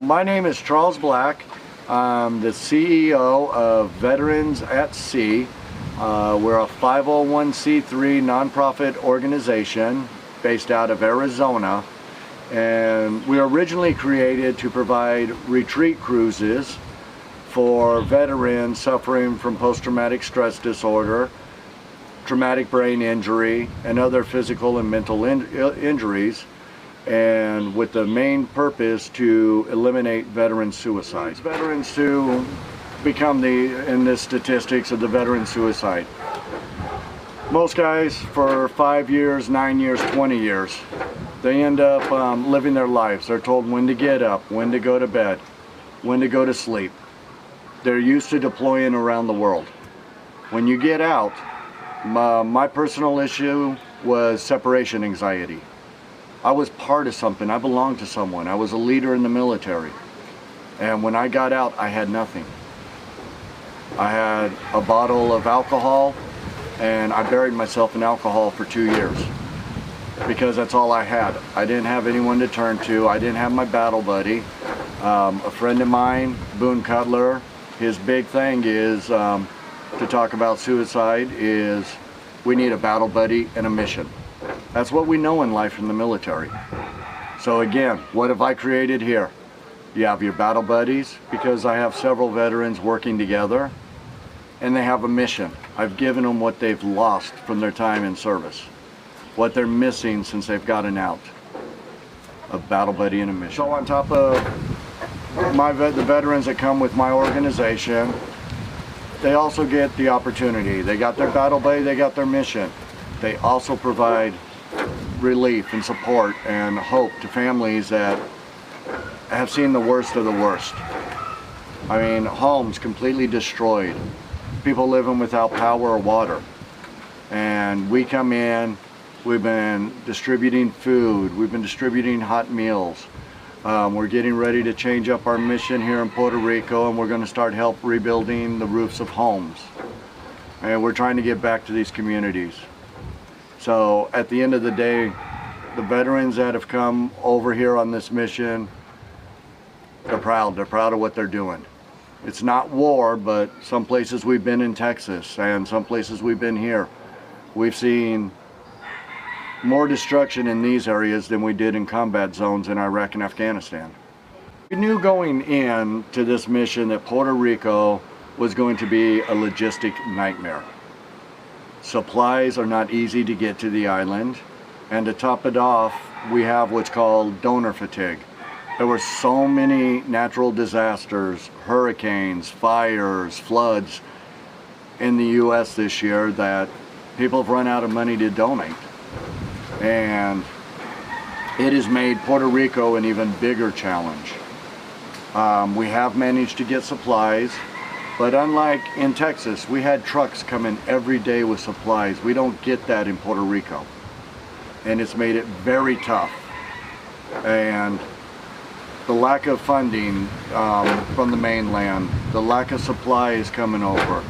My name is Charles Black. I'm the CEO of Veterans at Sea. We're a 501c3 nonprofit organization based out of Arizona, and we were originally created to provide retreat cruises for veterans suffering from post-traumatic stress disorder, traumatic brain injury, and other physical and mental injuries, and with the main purpose to eliminate veteran suicide. Veterans to become in the statistics of the veteran suicide. Most guys for 5 years, 9 years, 20 years, they end up living their lives. They're told when to get up, when to go to bed, when to go to sleep. They're used to deploying around the world. When you get out, my personal issue was separation anxiety. I was part of something. I belonged to someone. I was a leader in the military. And when I got out, I had nothing. I had a bottle of alcohol, and I buried myself in alcohol for 2 years because that's all I had. I didn't have anyone to turn to. I didn't have my battle buddy. A friend of mine, Boone Cutler, his big thing is to talk about suicide is we need a battle buddy and a mission. That's what we know in life in the military. So again, what have I created here? You have your battle buddies, because I have several veterans working together, and they have a mission. I've given them what they've lost from their time in service, what they're missing since they've gotten out. A battle buddy and a mission. So on top of the veterans that come with my organization, they also get the opportunity. They got their battle buddy, they got their mission. They also provide relief and support and hope to families that have seen the worst of the worst. I mean, homes completely destroyed, people living without power or water. And we come in, we've been distributing food, we've been distributing hot meals. We're getting ready to change up our mission here in Puerto Rico, and we're going to start help rebuilding the roofs of homes. And we're trying to get back to these communities. So at the end of the day, the veterans that have come over here on this mission, they're proud of what they're doing. It's not war, but some places we've been in Texas and some places we've been here. We've seen more destruction in these areas than we did in combat zones in Iraq and Afghanistan. We knew going in to this mission that Puerto Rico was going to be a logistic nightmare. Supplies are not easy to get to the island, and to top it off, we have what's called donor fatigue. There were so many natural disasters, hurricanes, fires, floods in the U.S. this year that people have run out of money to donate. And it has made Puerto Rico an even bigger challenge. We have managed to get supplies, but unlike in Texas, we had trucks coming every day with supplies. We don't get that in Puerto Rico. And it's made it very tough. And the lack of funding from the mainland, the lack of supplies coming over.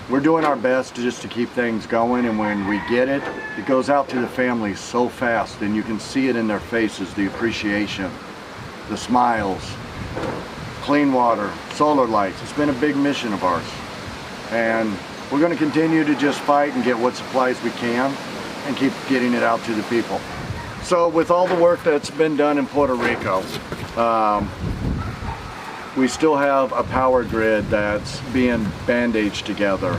We're doing our best just to keep things going, and when we get it, it goes out to the families so fast, and you can see it in their faces, the appreciation, the smiles. Clean water, solar lights. It's been a big mission of ours. And we're going to continue to just fight and get what supplies we can and keep getting it out to the people. So with all the work that's been done in Puerto Rico, we still have a power grid that's being bandaged together.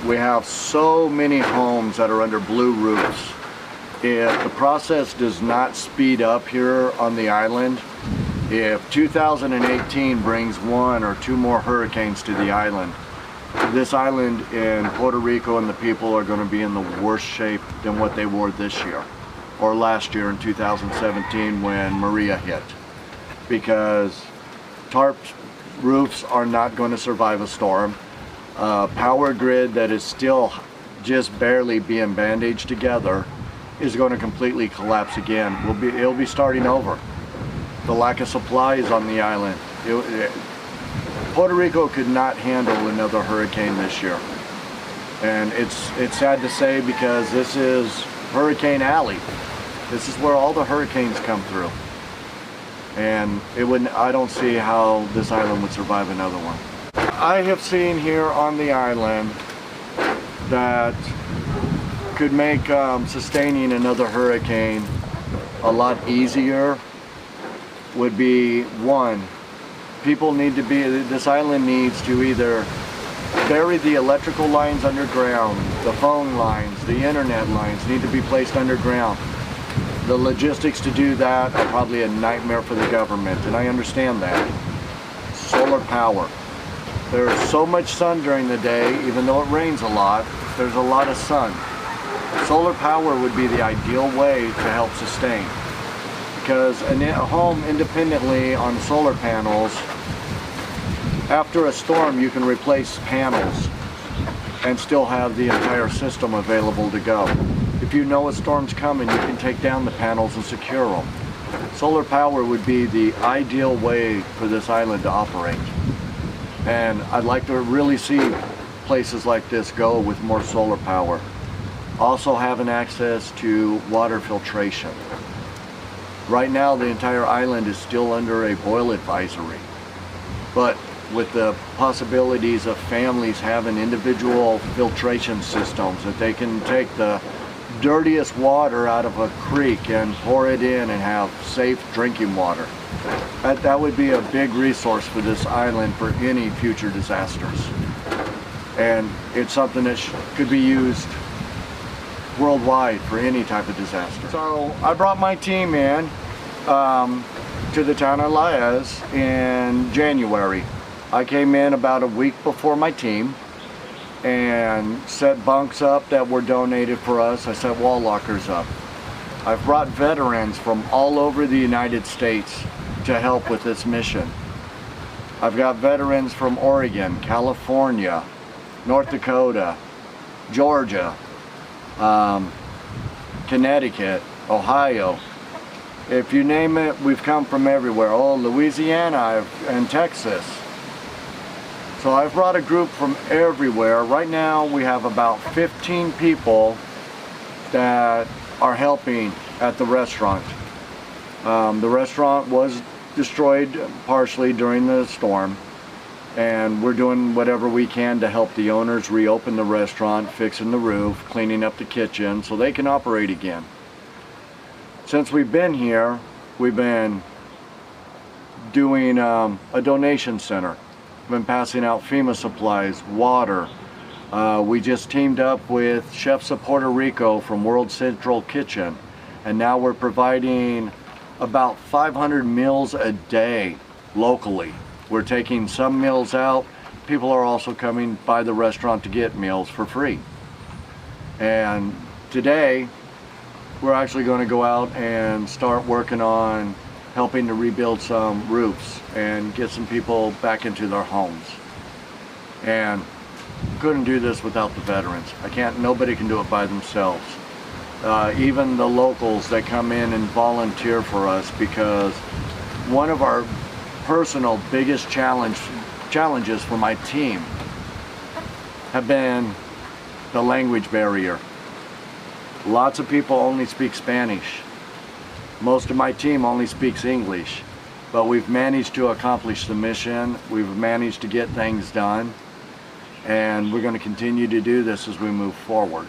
We have so many homes that are under blue roofs. If the process does not speed up here on the island, if 2018 brings 1 or 2 more hurricanes to the island, this island in Puerto Rico and the people are going to be in the worse shape than what they were this year or last year in 2017 when Maria hit. Because tarp roofs are not going to survive a storm. Power grid that is still just barely being bandaged together is going to completely collapse again. It'll be starting over. The lack of supplies on the island. Puerto Rico could not handle another hurricane this year. And it's sad to say, because this is Hurricane Alley. This is where all the hurricanes come through. and I don't see how this island would survive another one. I have seen here on the island that could make sustaining another hurricane a lot easier would be, one, this island needs to either bury the electrical lines underground, the phone lines, the internet lines need to be placed underground. The logistics to do that are probably a nightmare for the government, and I understand that. Solar power. There's so much sun during the day, even though it rains a lot, there's a lot of sun. Solar power would be the ideal way to help sustain. Because a home independently on solar panels, after a storm you can replace panels and still have the entire system available to go. If you know a storm's coming, you can take down the panels and secure them. Solar power would be the ideal way for this island to operate. And I'd like to really see places like this go with more solar power. Also having access to water filtration. Right now the entire island is still under a boil advisory. But with the possibilities of families having individual filtration systems that they can take the dirtiest water out of a creek and pour it in and have safe drinking water. That would be a big resource for this island for any future disasters. And it's something that could be used worldwide for any type of disaster. So I brought my team in to the town of Laez in January. I came in about a week before my team and set bunks up that were donated for us. I set wall lockers up. I've brought veterans from all over the United States to help with this mission. I've got veterans from Oregon, California, North Dakota, Georgia, Connecticut, Ohio. If you name it, we've come from everywhere. Oh, Louisiana and Texas. So I've brought a group from everywhere. Right now we have about 15 people that are helping at the restaurant. The restaurant was destroyed partially during the storm, and we're doing whatever we can to help the owners reopen the restaurant, fixing the roof, cleaning up the kitchen so they can operate again. Since we've been here, we've been doing a donation center. We've been passing out FEMA supplies, water. We just teamed up with Chefs of Puerto Rico from World Central Kitchen, and now we're providing about 500 meals a day locally. We're taking some meals out. People are also coming by the restaurant to get meals for free. And today, we're actually going to go out and start working on helping to rebuild some roofs and get some people back into their homes. And couldn't do this without the veterans. Nobody can do it by themselves. Even the locals that come in and volunteer for us, because one of our personal biggest challenges for my team have been the language barrier. Lots of people only speak Spanish. Most of my team only speaks English, but we've managed to accomplish the mission. We've managed to get things done, and we're going to continue to do this as we move forward.